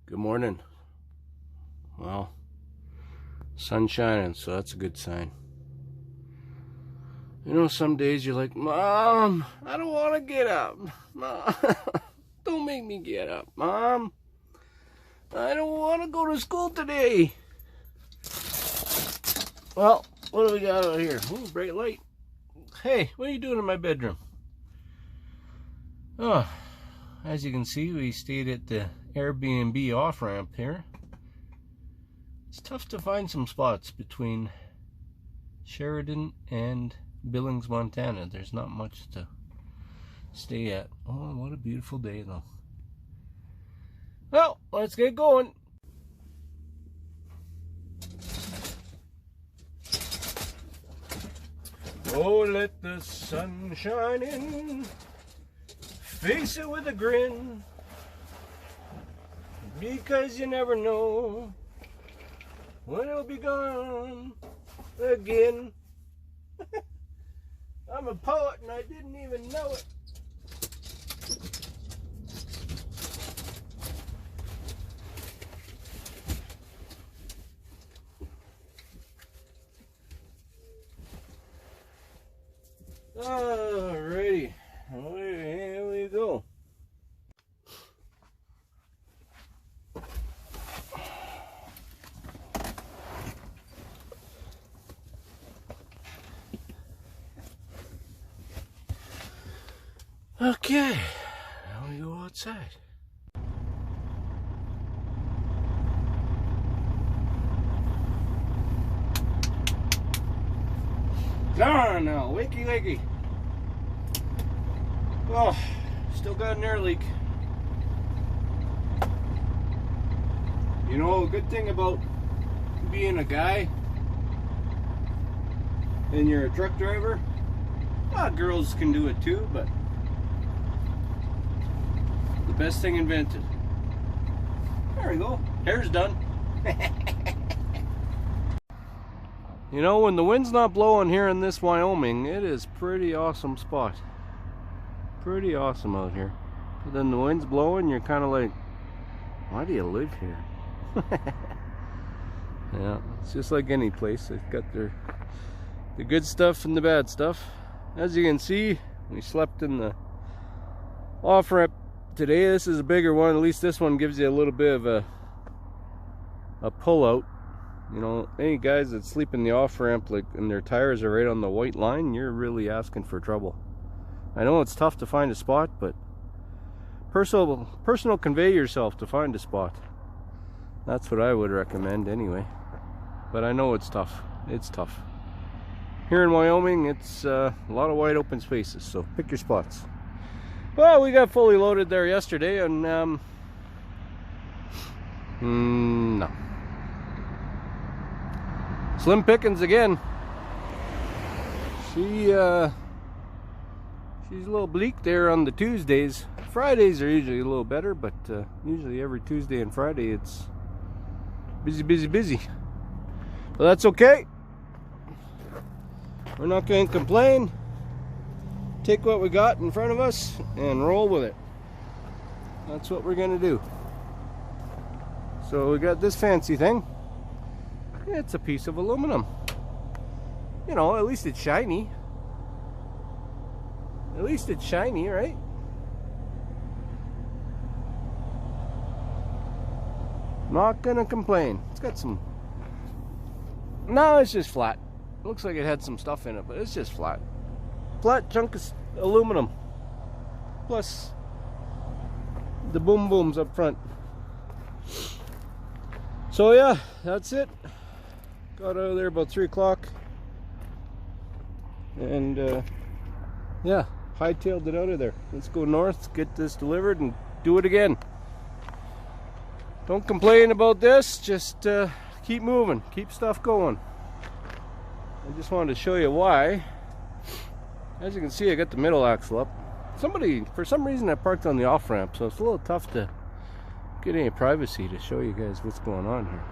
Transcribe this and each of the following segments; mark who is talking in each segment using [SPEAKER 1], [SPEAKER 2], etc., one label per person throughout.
[SPEAKER 1] Good morning. Well, sun's shining, so that's a good sign. You know, some days you're like, Mom, I don't want to get up. Mom, don't make me get up. Mom, I don't want to go to school today. Well, what do we got out here? Ooh, bright light. Hey, what are you doing in my bedroom? Oh, as you can see, we stayed at the Airbnb off-ramp here. It's tough to find some spots between Sheridan and Billings, Montana. There's not much to stay at. Oh, what a beautiful day though. Well, let's get going. Oh, let the sun shine in. Face it with a grin, because you never know when it'll be gone again. I'm a poet and I didn't even know it. Alrighty, here we go. Okay, now we go outside. Come on now, wakey wakey. Oh, still got an air leak. You know, a good thing about being a guy and you're a truck driver, girls can do it too, but the best thing invented. There we go, hair's done. You know, when the wind's not blowing here in this Wyoming, it is pretty awesome spot. Pretty awesome out here. But then the wind's blowing, you're kind of like, why do you live here? Yeah, it's just like any place. They've got the good stuff and the bad stuff. As you can see, we slept in the off-ramp today. This is a bigger one. At least this one gives you a little bit of a pull-out. You know, any guys that sleep in the off-ramp like and their tires are right on the white line, you're really asking for trouble. I know it's tough to find a spot, but personal convey yourself to find a spot. That's what I would recommend anyway. But I know it's tough. It's tough. Here in Wyoming, it's a lot of wide open spaces, so pick your spots. Well, we got fully loaded there yesterday, and no. Slim pickings again. She's a little bleak there on the Tuesdays. Fridays are usually a little better, but usually every Tuesday and Friday it's busy, busy, busy. Well, that's okay. We're not going to complain. Take what we got in front of us and roll with it. That's what we're going to do. So we got this fancy thing. It's a piece of aluminum. You know, at least it's shiny. At least it's shiny, right? Not gonna complain. It's got some... No, it's just flat. Looks like it had some stuff in it, but it's just flat. Flat chunk of aluminum. Plus the boom booms up front. So yeah, that's it. Got out of there about 3 o'clock. And yeah, hightailed it out of there. Let's go north, get this delivered, and do it again. Don't complain about this, just keep moving, keep stuff going. I just wanted to show you why. As you can see, I got the middle axle up. Somebody, for some reason, I parked on the off-ramp, so it's a little tough to get any privacy to show you guys what's going on here.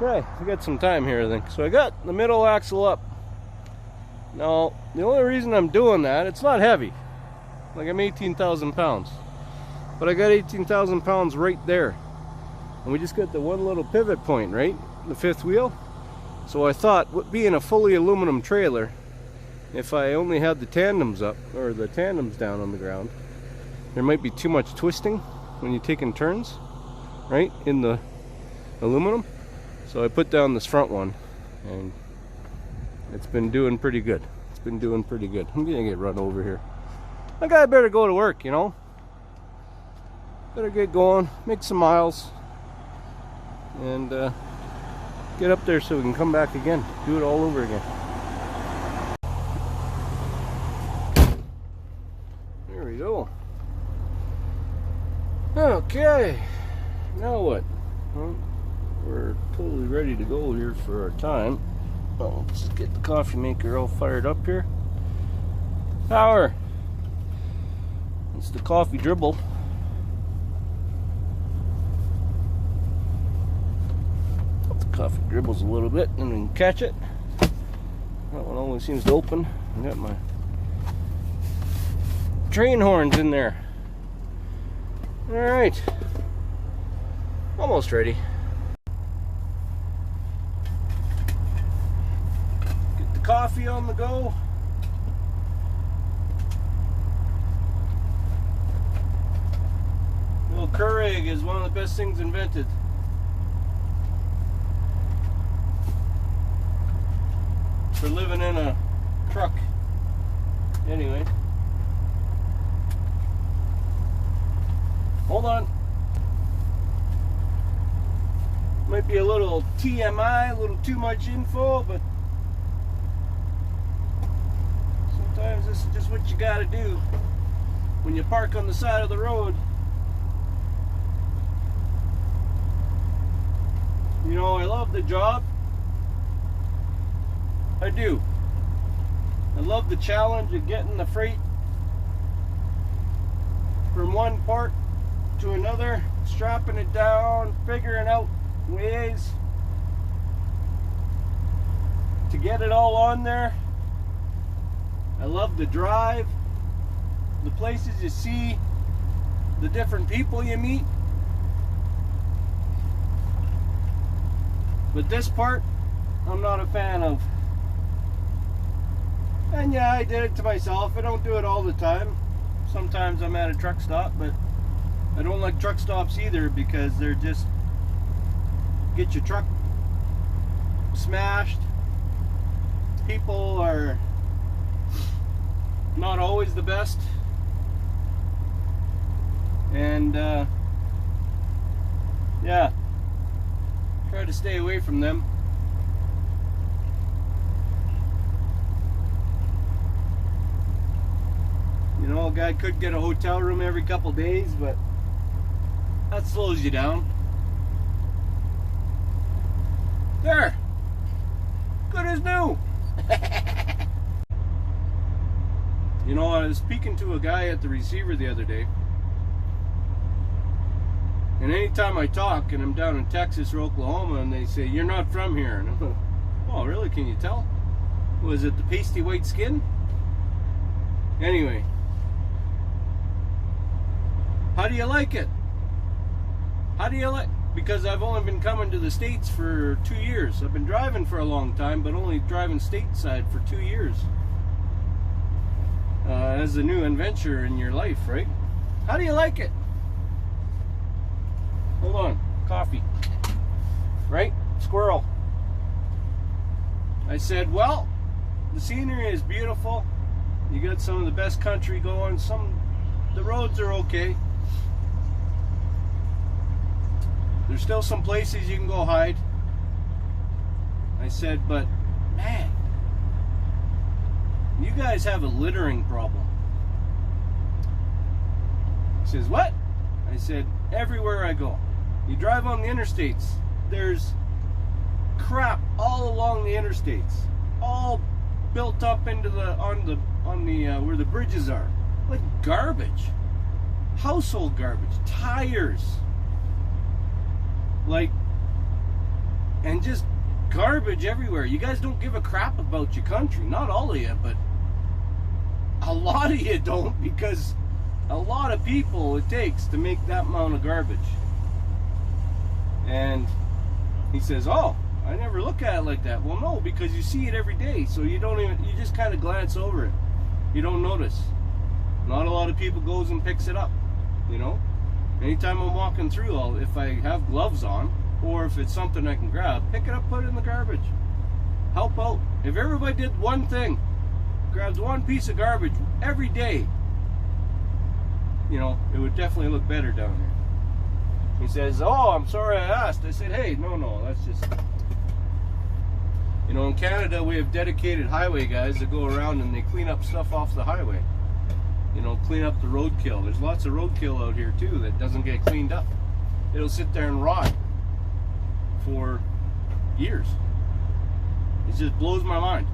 [SPEAKER 1] Okay, we got some time here, I think. So I got the middle axle up. Now, the only reason I'm doing that, it's not heavy. Like I'm 18,000 pounds. But I got 18,000 pounds right there. And we just got the one little pivot point, right? The fifth wheel. So I thought, being a fully aluminum trailer, if I only had the tandems up, or the tandems down on the ground, there might be too much twisting when you're taking turns, right, in the aluminum. So I put down this front one, and it's been doing pretty good. It's been doing pretty good. I'm gonna get run over here. I gotta better go to work, you know. Better get going, make some miles, and get up there so we can come back again, do it all over again. There we go. Okay, now what? Well, we're totally ready to go here for our time. Oh, let's get the coffee maker all fired up here. Power. It's the coffee dribble. Coffee dribbles a little bit and we can catch it. That one always seems to open. I got my train horns in there. Alright. Almost ready. Get the coffee on the go. Little Keurig is one of the best things invented. For living in a truck. Anyway. Hold on. Might be a little TMI, a little too much info, but sometimes this is just what you gotta do when you park on the side of the road. You know, I love the job. I do. I love the challenge of getting the freight from one part to another, strapping it down, figuring out ways to get it all on there. I love the drive, the places you see, the different people you meet. But this part, I'm not a fan of. And yeah, I did it to myself. I don't do it all the time. Sometimes I'm at a truck stop, but I don't like truck stops either because they're just get your truck smashed. People are not always the best. And yeah, try to stay away from them. You know, a guy could get a hotel room every couple days, but that slows you down. There! Good as new! You know, I was speaking to a guy at the receiver the other day, and anytime I talk and I'm down in Texas or Oklahoma and they say, "You're not from here," and I'm like, "Oh, really? Can you tell? Was it the pasty white skin?" Anyway. How do you like it? How do you like? Because I've only been coming to the States for 2 years. I've been driving for a long time, but only driving stateside for 2 years. As a new adventure in your life, right? How do you like it? Hold on, coffee. Right? Squirrel. I said, well, the scenery is beautiful. You got some of the best country going. The roads are okay. There's still some places you can go hide. I said, but man, you guys have a littering problem. He says, what? I said, everywhere I go. You drive on the interstates, there's crap all along the interstates, all built up into on the where the bridges are, like garbage, household garbage, tires, like, and just garbage everywhere. You guys don't give a crap about your country. Not all of you, but a lot of you don't, because people it takes to make that amount of garbage. And he says, oh, I never look at it like that. Well, no, because you see it every day, so you just kind of glance over it. You don't notice. Not a lot of people goes and picks it up, you know. Anytime I'm walking through, if I have gloves on, or if it's something I can grab, pick it up, put it in the garbage. Help out. If everybody did one thing, grabbed one piece of garbage every day, you know, it would definitely look better down here. He says, oh, I'm sorry I asked. I said, hey, no, that's just... You know, in Canada, we have dedicated highway guys that go around and they clean up stuff off the highway. You know, clean up the roadkill. There's lots of roadkill out here, too, that doesn't get cleaned up. It'll sit there and rot for years. It just blows my mind.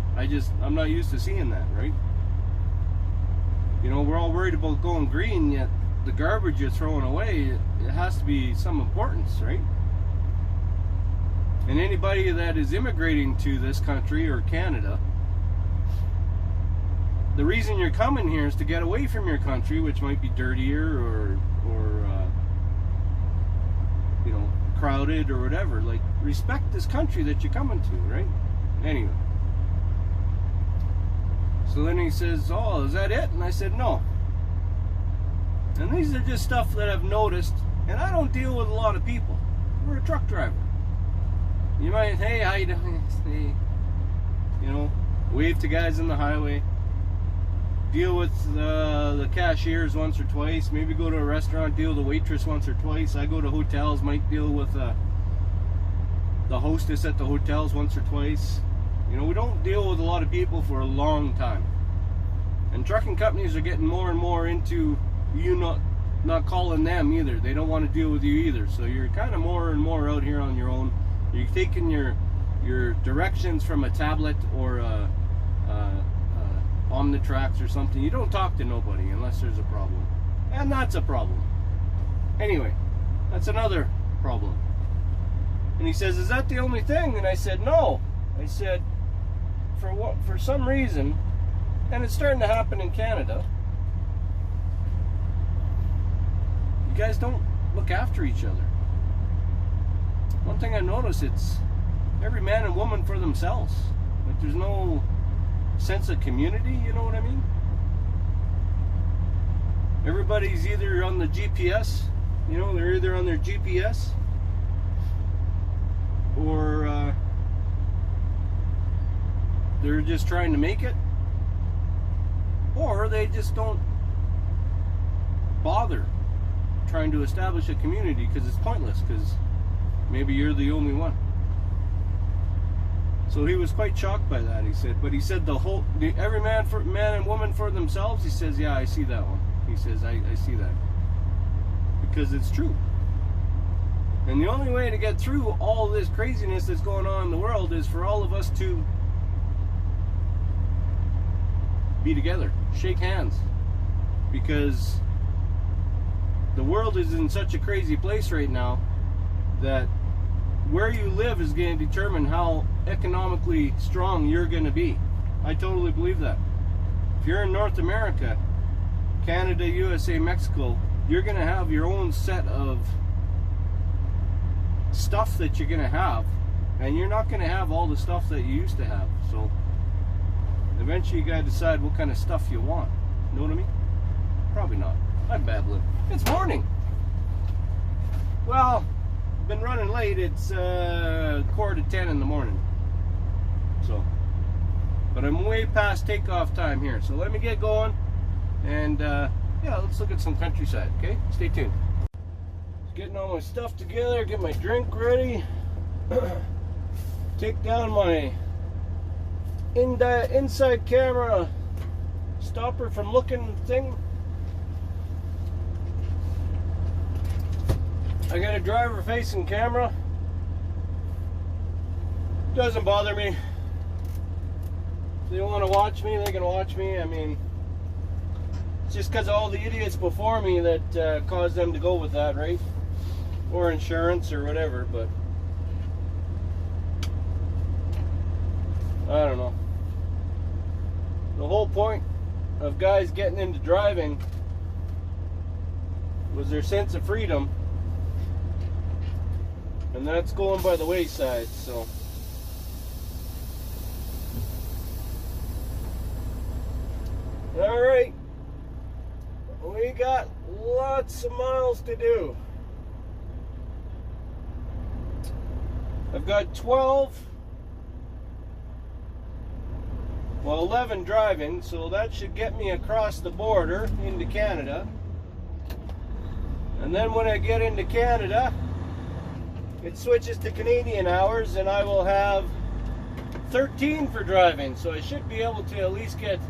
[SPEAKER 1] I'm not used to seeing that, right? You know, we're all worried about going green, yet the garbage you're throwing away, it has to be some importance, right? And anybody that is immigrating to this country or Canada, the reason you're coming here is to get away from your country, which might be dirtier or you know, crowded or whatever. Like, respect this country that you're coming to, right? Anyway. So then he says, oh, is that it? And I said, no. And these are just stuff that I've noticed, and I don't deal with a lot of people. We're a truck driver. You might, hey, how you doing? Hey, you know, wave to guys on the highway. Deal with the cashiers once or twice. Maybe go to a restaurant, deal with the waitress once or twice. I go to hotels, might deal with the hostess at the hotels once or twice. You know, we don't deal with a lot of people for a long time. And trucking companies are getting more and more into you not calling them either. They don't want to deal with you either. So you're kind of more and more out here on your own. You're taking your directions from a tablet or Omnitrax or something. You don't talk to nobody unless there's a problem. And that's a problem. Anyway, that's another problem. And he says, is that the only thing? And I said, no. I said, for some reason, and it's starting to happen in Canada, you guys don't look after each other. One thing I noticed, it's every man and woman for themselves. Like, there's no sense of community, you know what I mean? Everybody's either on the GPS, you know, they're either on their GPS or they're just trying to make it, or they just don't bother trying to establish a community because it's pointless, because maybe you're the only one. So he was quite shocked by that, he said. But he said every man and woman for themselves. He says, yeah, I see that one. He says, I see that. Because it's true. And the only way to get through all this craziness that's going on in the world is for all of us to be together, shake hands. Because the world is in such a crazy place right now that where you live is going to determine how economically strong you're going to be. I totally believe that. If you're in North America, Canada, USA, Mexico, you're going to have your own set of stuff that you're going to have, and you're not going to have all the stuff that you used to have. So eventually you got to decide what kind of stuff you want. You know what I mean? Probably not. I'm babbling. It's morning. Well, been running late. It's 9:45 in the morning. So, but I'm way past takeoff time here. So let me get going, and yeah, let's look at some countryside. Okay, stay tuned. Just getting all my stuff together, get my drink ready, take down my inside camera stopper from looking thing. I got a driver facing camera. Doesn't bother me. If they want to watch me, they can watch me. I mean, it's just because of all the idiots before me that caused them to go with that, right? Or insurance or whatever, but I don't know. The whole point of guys getting into driving was their sense of freedom. And that's going by the wayside, so. All right, we got lots of miles to do. I've got 11 driving, so that should get me across the border into Canada. And then when I get into Canada, it switches to Canadian hours and I will have 13 for driving. So I should be able to at least get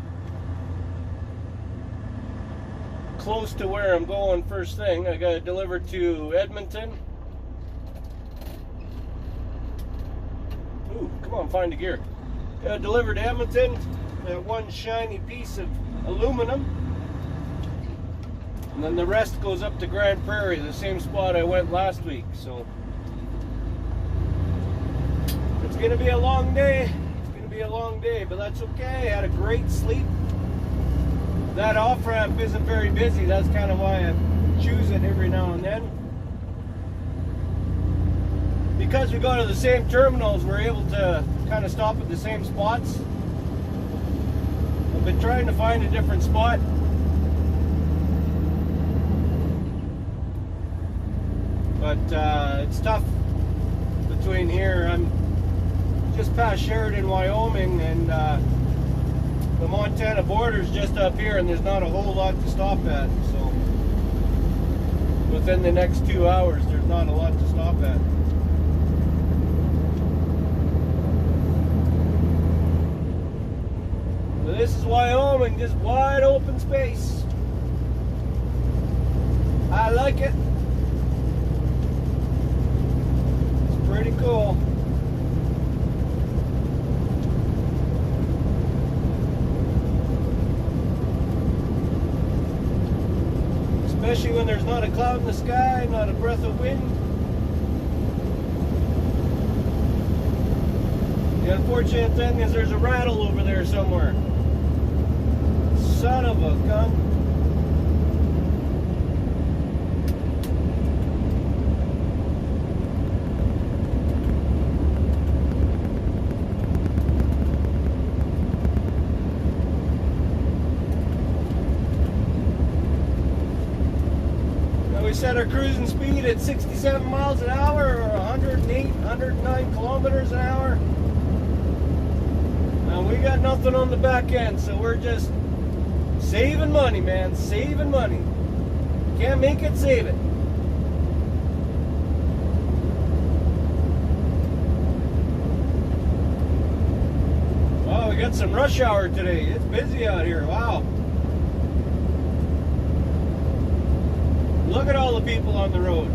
[SPEAKER 1] close to where I'm going first thing. I got to deliver to Edmonton. Ooh, come on, find the gear. Got to deliver to Edmonton, that one shiny piece of aluminum. And then the rest goes up to Grand Prairie, the same spot I went last week. So it's going to be a long day. It's going to be a long day, but that's okay. I had a great sleep. That off-ramp isn't very busy. That's kind of why I choose it every now and then. Because we go to the same terminals, we're able to kind of stop at the same spots. I've been trying to find a different spot. But it's tough between here. I'm just past Sheridan, Wyoming, and the Montana border's just up here, and there's not a whole lot to stop at. So within the next 2 hours, there's not a lot to stop at. So this is Wyoming, just wide open space. I like it. It's pretty cool. Especially when there's not a cloud in the sky, not a breath of wind. The unfortunate thing is there's a rattle over there somewhere. Son of a gun. We set our cruising speed at 67 miles an hour or 108, 109 kilometers an hour. And we got nothing on the back end, so we're just saving money, man, saving money. Can't make it, save it. Oh, we got some rush hour today. It's busy out here, wow. Look at all the people on the road.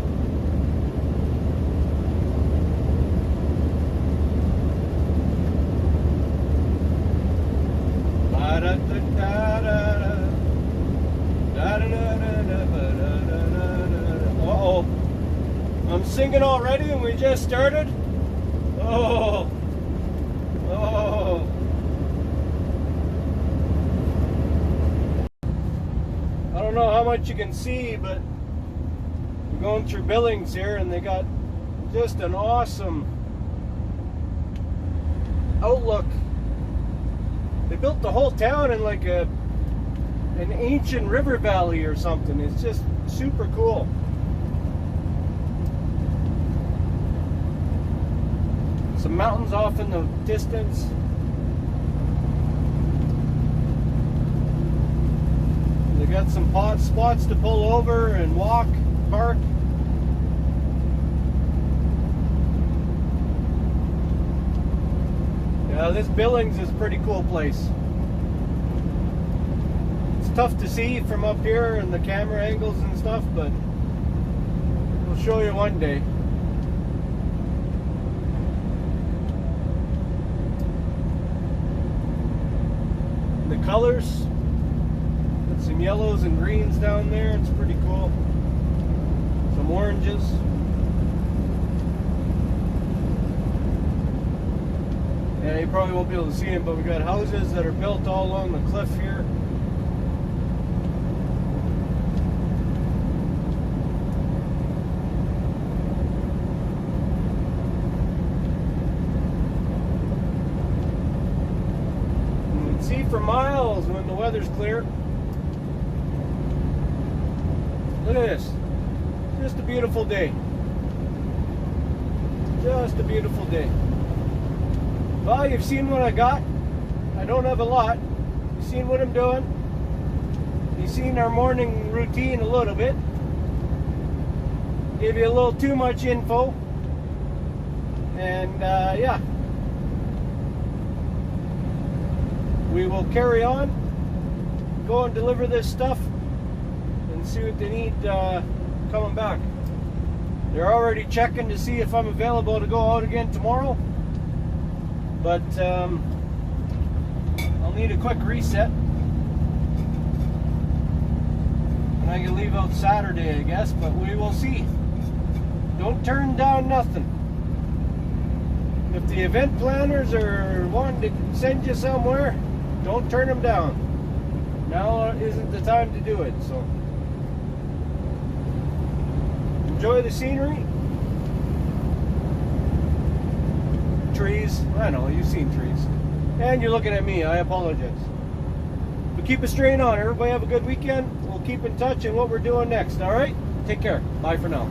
[SPEAKER 1] Uh-oh. I'm singing already and we just started? Oh. Oh. I don't know how much you can see, but we're going through Billings here and they got just an awesome outlook. They built the whole town in like an ancient river valley or something. It's just super cool. Some mountains off in the distance. They got some spots to pull over and walk, park. Yeah, this Billings is a pretty cool place. It's tough to see from up here and the camera angles and stuff, but we'll show you one day. The colors, got some yellows and greens down there, it's pretty cool. Some oranges. Yeah, you probably won't be able to see them, but we got houses that are built all along the cliff here. clear. Look at this. Just a beautiful day. Just a beautiful day. Well, you've seen what I got. I don't have a lot. You've seen what I'm doing. You've seen our morning routine a little bit. Gave you a little too much info. And yeah. We will carry on. Go and deliver this stuff. And see what they need coming back. They're already checking to see if I'm available to go out again tomorrow. But I'll need a quick reset. And I can leave out Saturday, I guess, but we will see. Don't turn down nothing. If the event planners are wanting to send you somewhere, don't turn them down. Now isn't the time to do it, so. Enjoy the scenery. Trees. I know, you've seen trees. And you're looking at me, I apologize. But keep a strain on. Everybody have a good weekend. We'll keep in touch on what we're doing next, alright? Take care. Bye for now.